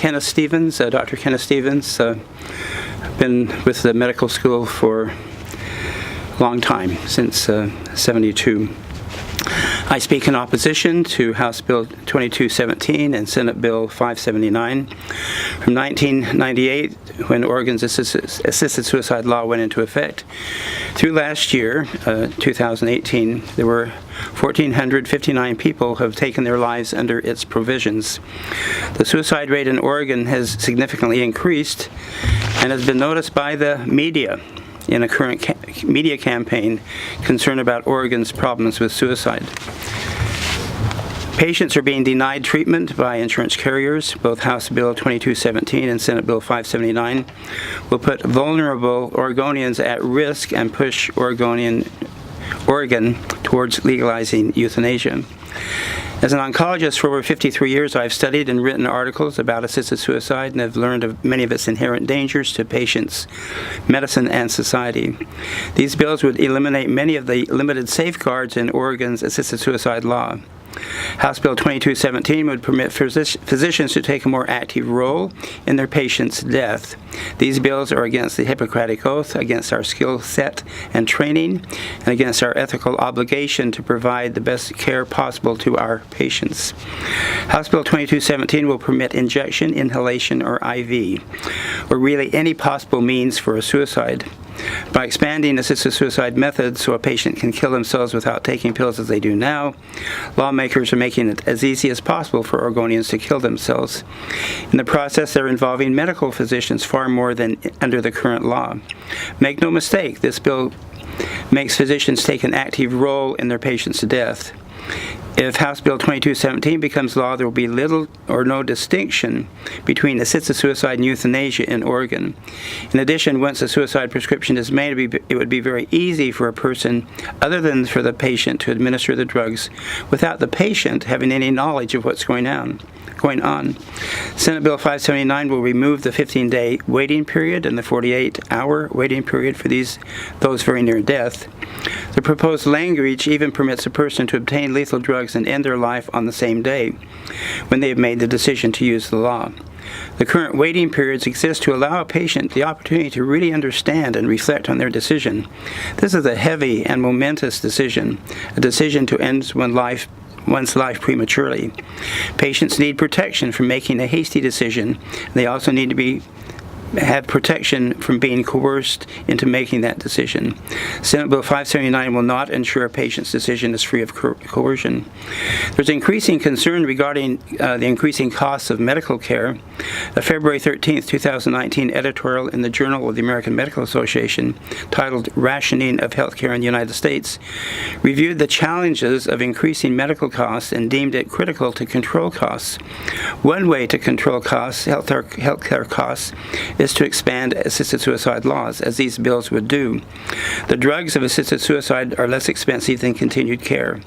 Kenneth Stevens, Dr. Kenneth Stevens. I've been with the medical school for a long time, since 72. I speak in opposition to House Bill 2217 and Senate Bill 579. From 1998, when Oregon's assisted suicide law went into effect, through last year, 2018, there were 1,459 people who have taken their lives under its provisions. The suicide rate in Oregon has significantly increased and has been noticed by the media in a current media campaign concerned about Oregon's problems with suicide. Patients are being denied treatment by insurance carriers. Both House Bill 2217 and Senate Bill 579 will put vulnerable Oregonians at risk and push Oregon towards legalizing euthanasia. As an oncologist for over 53 years, I've studied and written articles about assisted suicide and have learned of many of its inherent dangers to patients, medicine, and society. These bills would eliminate many of the limited safeguards in Oregon's assisted suicide law. House Bill 2217 would permit physicians to take a more active role in their patient's death. These bills are against the Hippocratic Oath, against our skill set and training, and against our ethical obligation to provide the best care possible to our patients. House Bill 2217 will permit injection, inhalation, or IV, or really any possible means for a suicide. By expanding assisted suicide methods so a patient can kill themselves without taking pills as they do now, lawmakers are making it as easy as possible for Oregonians to kill themselves. In the process, they're involving medical physicians far more than under the current law. Make no mistake, this bill makes physicians take an active role in their patients' death. If House Bill 2217 becomes law, there will be little or no distinction between assisted suicide and euthanasia in Oregon. In addition, once a suicide prescription is made, it would be very easy for a person other than for the patient to administer the drugs without the patient having any knowledge of what's going on. Senate Bill 579 will remove the 15-day waiting period and the 48-hour waiting period for those very near death. The proposed language even permits a person to obtain lethal drugs and end their life on the same day when they have made the decision to use the law. The current waiting periods exist to allow a patient the opportunity to really understand and reflect on their decision. This is a heavy and momentous decision, a decision to end one's life prematurely. Patients need protection from making a hasty decision. They also need to have protection from being coerced into making that decision. Senate Bill 579 will not ensure a patient's decision is free of coercion. There's increasing concern regarding the increasing costs of medical care. A February 13, 2019 editorial in the Journal of the American Medical Association titled Rationing of Healthcare in the United States reviewed the challenges of increasing medical costs and deemed it critical to control costs. One way to control costs, healthcare costs, is to expand assisted suicide laws, as these bills would do. The drugs of assisted suicide are less expensive than continued care.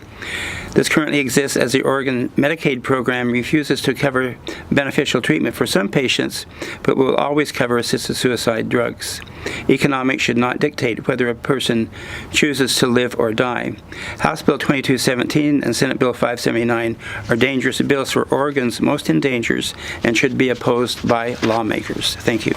This currently exists as the Oregon Medicaid program refuses to cover beneficial treatment for some patients, but will always cover assisted suicide drugs. Economics should not dictate whether a person chooses to live or die. House Bill 2217 and Senate Bill 579 are dangerous bills for Oregon's most endangered and should be opposed by lawmakers. Thank you.